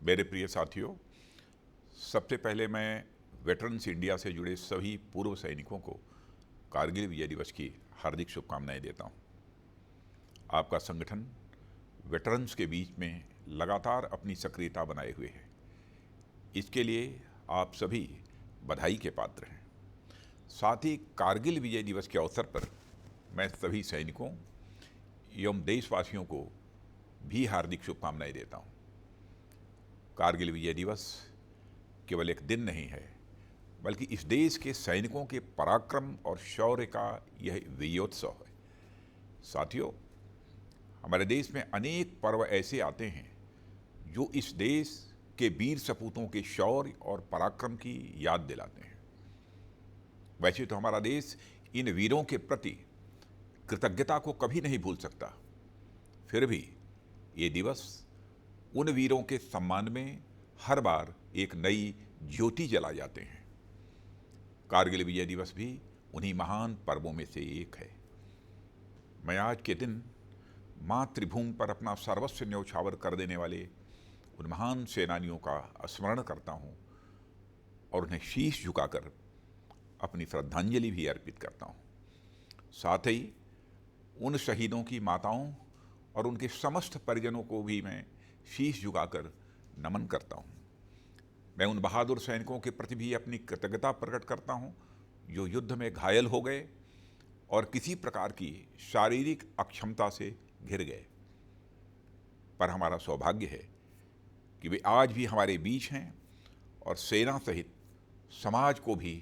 मेरे प्रिय साथियों, सबसे पहले मैं वेटरन्स इंडिया से जुड़े सभी पूर्व सैनिकों को कारगिल विजय दिवस की हार्दिक शुभकामनाएं देता हूं। आपका संगठन वेटरन्स के बीच में लगातार अपनी सक्रियता बनाए हुए है। इसके लिए आप सभी बधाई के पात्र हैं। साथ ही कारगिल विजय दिवस के अवसर पर मैं सभी सैनिकों एवं देशवासियों को भी हार्दिक शुभकामनाएं देता हूं। कारगिल विजय दिवस केवल एक दिन नहीं है, बल्कि इस देश के सैनिकों के पराक्रम और शौर्य का यह विजयोत्सव है। साथियों, हमारे देश में अनेक पर्व ऐसे आते हैं जो इस देश के वीर सपूतों के शौर्य और पराक्रम की याद दिलाते हैं। वैसे तो हमारा देश इन वीरों के प्रति कृतज्ञता को कभी नहीं भूल सकता, फिर भी ये दिवस उन वीरों के सम्मान में हर बार एक नई ज्योति जला जाते हैं। कारगिल विजय दिवस भी उन्हीं महान पर्वों में से एक है। मैं आज के दिन मातृभूमि पर अपना सर्वस्व न्यौछावर कर देने वाले उन महान सेनानियों का स्मरण करता हूं और उन्हें शीश झुकाकर अपनी श्रद्धांजलि भी अर्पित करता हूं। साथ ही उन शहीदों की माताओं और उनके समस्त परिजनों को भी मैं शीश झुकाकर नमन करता हूं। मैं उन बहादुर सैनिकों के प्रति भी अपनी कृतज्ञता प्रकट करता हूं जो युद्ध में घायल हो गए और किसी प्रकार की शारीरिक अक्षमता से घिर गए। पर हमारा सौभाग्य है कि वे आज भी हमारे बीच हैं और सेना सहित समाज को भी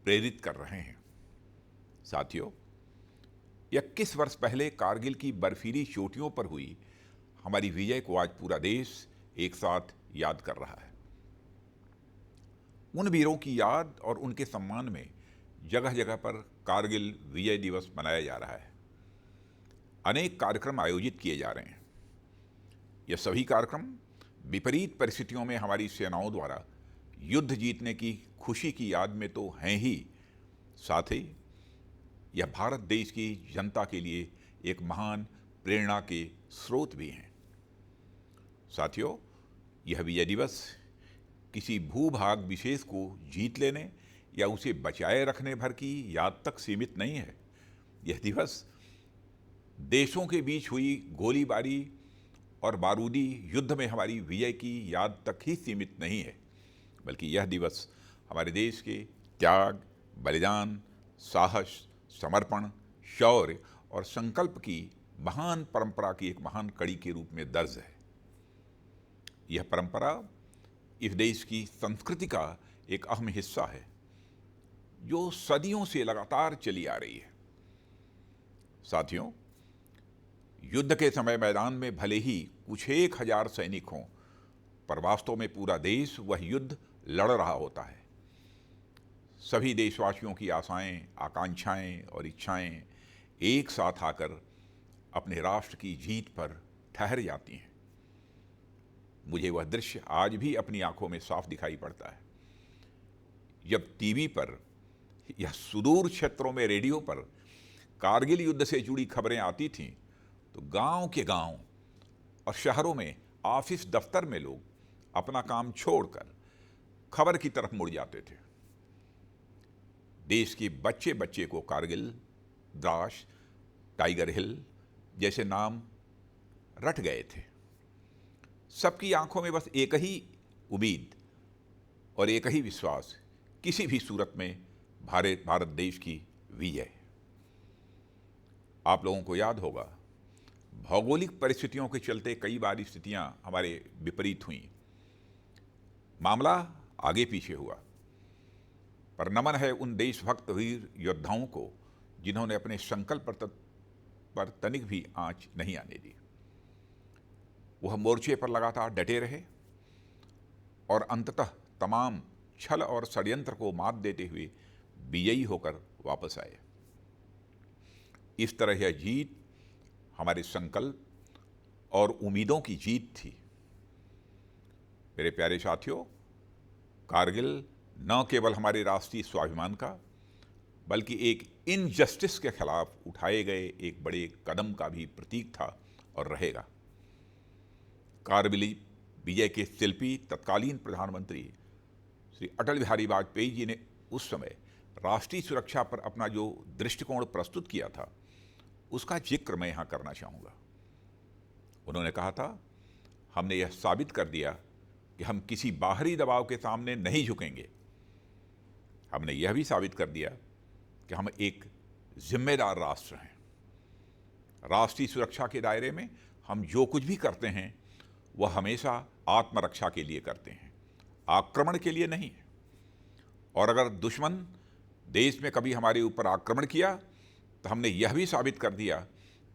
प्रेरित कर रहे हैं। साथियों, 21 वर्ष पहले कारगिल की बर्फीली चोटियों पर हुई हमारी विजय को आज पूरा देश एक साथ याद कर रहा है। उन वीरों की याद और उनके सम्मान में जगह जगह पर कारगिल विजय दिवस मनाया जा रहा है। अनेक कार्यक्रम आयोजित किए जा रहे हैं। यह सभी कार्यक्रम विपरीत परिस्थितियों में हमारी सेनाओं द्वारा युद्ध जीतने की खुशी की याद में तो हैं ही, साथ ही यह भारत देश की जनता के लिए एक महान प्रेरणा के स्रोत भी हैं। साथियों, यह विजय दिवस किसी भूभाग विशेष को जीत लेने या उसे बचाए रखने भर की याद तक सीमित नहीं है। यह दिवस देशों के बीच हुई गोलीबारी और बारूदी युद्ध में हमारी विजय की याद तक ही सीमित नहीं है, बल्कि यह दिवस हमारे देश के त्याग, बलिदान, साहस, समर्पण, शौर्य और संकल्प की महान परंपरा की एक महान कड़ी के रूप में दर्ज है। यह परंपरा इस देश की संस्कृति का एक अहम हिस्सा है जो सदियों से लगातार चली आ रही है। साथियों, युद्ध के समय मैदान में भले ही कुछ 1000 सैनिक हों, पर वास्तव में पूरा देश वह युद्ध लड़ रहा होता है। सभी देशवासियों की आशाएं, आकांक्षाएं और इच्छाएं एक साथ आकर अपने राष्ट्र की जीत पर ठहर जाती हैं। मुझे वह दृश्य आज भी अपनी आंखों में साफ दिखाई पड़ता है जब टीवी पर या सुदूर क्षेत्रों में रेडियो पर कारगिल युद्ध से जुड़ी खबरें आती थीं, तो गांव के गांव और शहरों में ऑफिस दफ्तर में लोग अपना काम छोड़कर खबर की तरफ मुड़ जाते थे। देश के बच्चे बच्चे को कारगिल, द्रास, टाइगर हिल जैसे नाम रट गए थे। सबकी आंखों में बस एक ही उम्मीद और एक ही विश्वास, किसी भी सूरत में भारत देश की विजय। आप लोगों को याद होगा, भौगोलिक परिस्थितियों के चलते कई बार स्थितियां हमारे विपरीत हुई, मामला आगे पीछे हुआ, पर नमन है उन देशभक्त वीर योद्धाओं को जिन्होंने अपने संकल्प पर तनिक भी आंच नहीं आने दी। वह मोर्चे पर लगातार डटे रहे और अंततः तमाम छल और षड्यंत्र को मात देते हुए विजयी होकर वापस आए। इस तरह यह जीत हमारे संकल्प और उम्मीदों की जीत थी। मेरे प्यारे साथियों, कारगिल न केवल हमारे राष्ट्रीय स्वाभिमान का, बल्कि एक इनजस्टिस के खिलाफ उठाए गए एक बड़े कदम का भी प्रतीक था और रहेगा। कारगिल विजय के शिल्पी तत्कालीन प्रधानमंत्री श्री अटल बिहारी वाजपेयी जी ने उस समय राष्ट्रीय सुरक्षा पर अपना जो दृष्टिकोण प्रस्तुत किया था, उसका जिक्र मैं यहाँ करना चाहूँगा। उन्होंने कहा था, हमने यह साबित कर दिया कि हम किसी बाहरी दबाव के सामने नहीं झुकेंगे। हमने यह भी साबित कर दिया कि हम एक जिम्मेदार राष्ट्र हैं। राष्ट्रीय सुरक्षा के दायरे में हम जो कुछ भी करते हैं वह हमेशा आत्मरक्षा के लिए करते हैं, आक्रमण के लिए नहीं। और अगर दुश्मन देश में कभी हमारे ऊपर आक्रमण किया तो हमने यह भी साबित कर दिया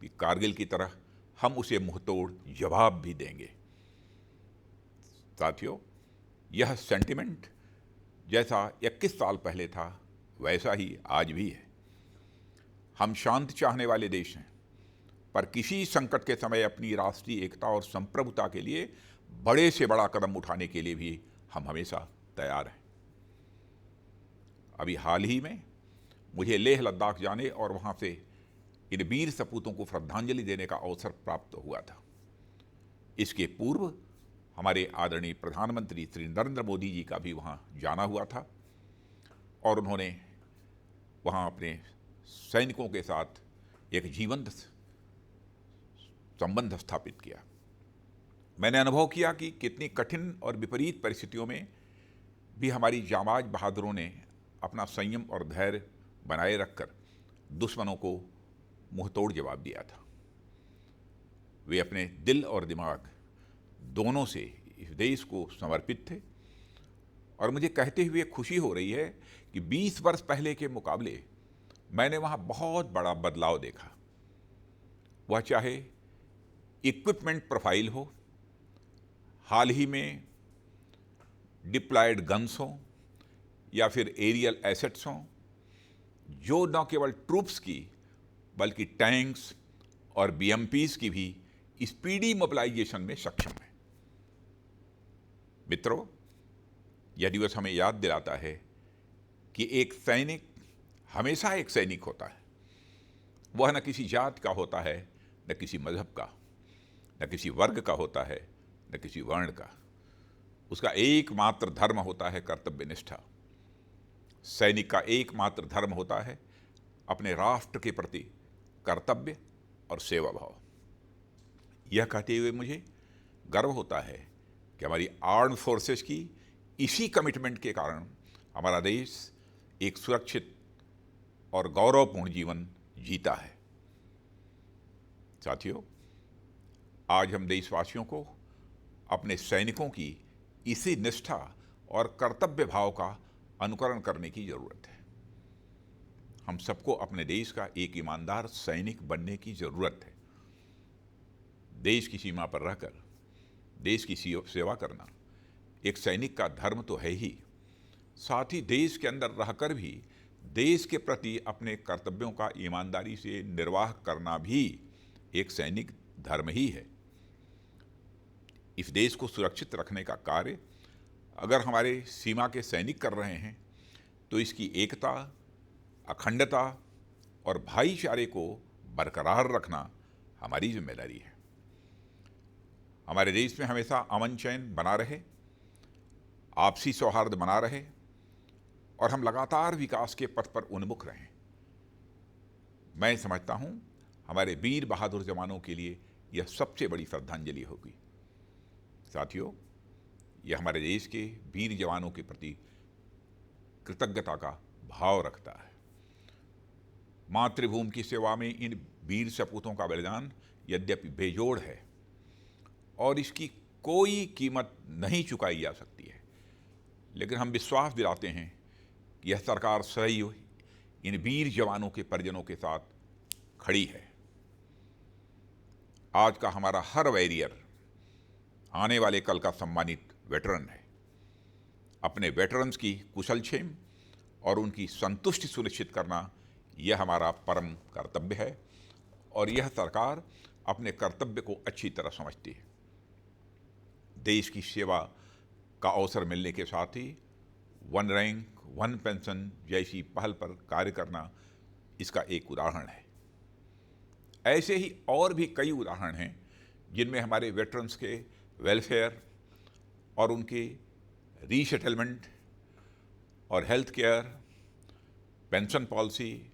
कि कारगिल की तरह हम उसे मुंहतोड़ जवाब भी देंगे। साथियों, यह सेंटिमेंट जैसा 21 साल पहले था वैसा ही आज भी है। हम शांत चाहने वाले देश हैं, पर किसी संकट के समय अपनी राष्ट्रीय एकता और संप्रभुता के लिए बड़े से बड़ा कदम उठाने के लिए भी हम हमेशा तैयार हैं। अभी हाल ही में मुझे लेह लद्दाख जाने और वहाँ से इन वीर सपूतों को श्रद्धांजलि देने का अवसर प्राप्त हुआ था। इसके पूर्व हमारे आदरणीय प्रधानमंत्री श्री नरेंद्र मोदी जी का भी वहाँ जाना हुआ था और उन्होंने वहाँ अपने सैनिकों के साथ एक जीवंत संबंध स्थापित किया। मैंने अनुभव किया कि कितनी कठिन और विपरीत परिस्थितियों में भी हमारी जांबाज बहादुरों ने अपना संयम और धैर्य बनाए रखकर दुश्मनों को मुंहतोड़ जवाब दिया था। वे अपने दिल और दिमाग दोनों से इस देश को समर्पित थे और मुझे कहते हुए खुशी हो रही है कि 20 वर्ष पहले के मुकाबले मैंने वहाँ बहुत बड़ा बदलाव देखा। वह चाहे इक्विपमेंट प्रोफाइल हो, हाल ही में डिप्लॉयड गन्स हों या फिर एरियल एसेट्स हों, जो न केवल ट्रूप्स की बल्कि टैंक्स और बीएमपीज की भी स्पीडी मोबिलाइजेशन में सक्षम है। मित्रों, यह दिवस हमें याद दिलाता है कि एक सैनिक हमेशा एक सैनिक होता है। वह न किसी जात का होता है, न किसी मजहब का, न किसी वर्ग का होता है, न किसी वर्ण का। उसका एकमात्र धर्म होता है कर्तव्य निष्ठा। सैनिक का एकमात्र धर्म होता है अपने राष्ट्र के प्रति कर्तव्य और सेवा भाव। यह कहते हुए मुझे गर्व होता है कि हमारी आर्म्ड फोर्सेस की इसी कमिटमेंट के कारण हमारा देश एक सुरक्षित और गौरवपूर्ण जीवन जीता है। साथियों, आज हम देशवासियों को अपने सैनिकों की इसी निष्ठा और कर्तव्य भाव का अनुकरण करने की जरूरत है। हम सबको अपने देश का एक ईमानदार सैनिक बनने की जरूरत है। देश की सीमा पर रहकर देश की सेवा करना एक सैनिक का धर्म तो है ही, साथ ही देश के अंदर रहकर भी देश के प्रति अपने कर्तव्यों का ईमानदारी से निर्वाह करना भी एक सैनिक धर्म ही है। इस देश को सुरक्षित रखने का कार्य अगर हमारे सीमा के सैनिक कर रहे हैं तो इसकी एकता, अखंडता और भाईचारे को बरकरार रखना हमारी जिम्मेदारी है। हमारे देश में हमेशा अमन चैन बना रहे, आपसी सौहार्द बना रहे और हम लगातार विकास के पथ पर उन्मुख रहें। मैं समझता हूं हमारे वीर बहादुर जवानों के लिए यह सबसे बड़ी श्रद्धांजलि होगी। साथियों, यह हमारे देश के वीर जवानों के प्रति कृतज्ञता का भाव रखता है। मातृभूमि की सेवा में इन वीर सपूतों का बलिदान यद्यपि बेजोड़ है और इसकी कोई कीमत नहीं चुकाई जा सकती है, लेकिन हम विश्वास दिलाते हैं कि यह सरकार सदैव इन वीर जवानों के परिजनों के साथ खड़ी है। आज का हमारा हर वॉरियर आने वाले कल का सम्मानित वेटरन है। अपने वेटरन्स की कुशलक्षेम और उनकी संतुष्टि सुनिश्चित करना यह हमारा परम कर्तव्य है और यह सरकार अपने कर्तव्य को अच्छी तरह समझती है। देश की सेवा का अवसर मिलने के साथ ही वन रैंक वन पेंशन जैसी पहल पर कार्य करना इसका एक उदाहरण है। ऐसे ही और भी कई उदाहरण हैं जिनमें हमारे वेटरन्स के वेलफेयर और उनके रीसेटलमेंट और हेल्थ केयर, पेंशन पॉलिसी,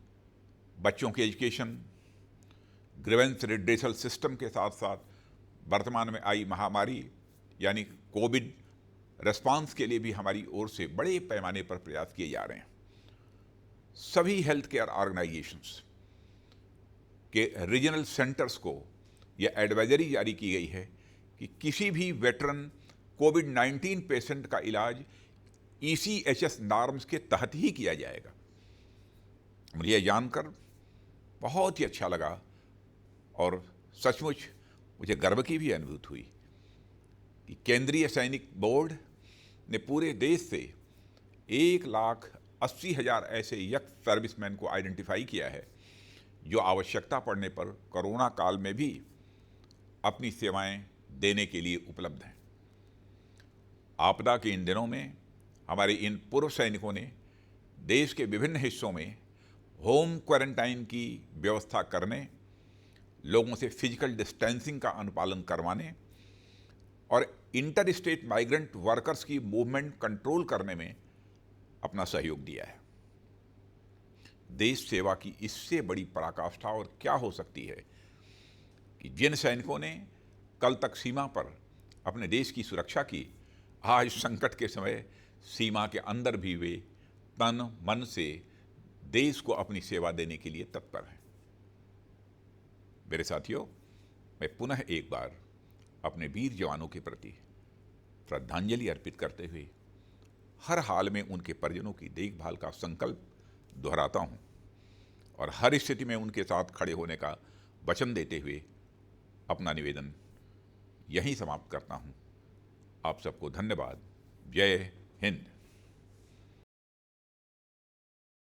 बच्चों की एजुकेशन, ग्रीवेंस रिड्रेसल सिस्टम के साथ साथ वर्तमान में आई महामारी यानी कोविड रेस्पॉन्स के लिए भी हमारी ओर से बड़े पैमाने पर प्रयास किए जा रहे हैं। सभी हेल्थ केयर ऑर्गेनाइजेशंस के रीजनल सेंटर्स को यह एडवाइजरी जारी की गई है कि किसी भी वेटरन कोविड-19 पेशेंट का इलाज ECHS नॉर्म्स के तहत ही किया जाएगा। मुझे यह जानकर बहुत ही अच्छा लगा और सचमुच मुझे गर्व की भी अनुभूति हुई कि केंद्रीय सैनिक बोर्ड ने पूरे देश से 1,80,000 ऐसे यंग सर्विसमैन को आइडेंटिफाई किया है जो आवश्यकता पड़ने पर कोरोना काल में भी अपनी सेवाएं देने के लिए उपलब्ध हैं। आपदा के इन दिनों में हमारे इन पूर्व सैनिकों ने देश के विभिन्न हिस्सों में होम क्वारंटाइन की व्यवस्था करने, लोगों से फिजिकल डिस्टेंसिंग का अनुपालन करवाने और इंटर स्टेट माइग्रेंट वर्कर्स की मूवमेंट कंट्रोल करने में अपना सहयोग दिया है। देश सेवा की इससे बड़ी पराकाष्ठा और क्या हो सकती है कि जिन सैनिकों ने कल तक सीमा पर अपने देश की सुरक्षा की, आज संकट के समय सीमा के अंदर भी वे तन मन से देश को अपनी सेवा देने के लिए तत्पर हैं। मेरे साथियों, मैं पुनः एक बार अपने वीर जवानों के प्रति श्रद्धांजलि अर्पित करते हुए हर हाल में उनके परिजनों की देखभाल का संकल्प दोहराता हूं और हर स्थिति में उनके साथ खड़े होने का वचन देते हुए अपना निवेदन यहीं समाप्त करता हूं। आप सबको धन्यवाद। जय हिंद।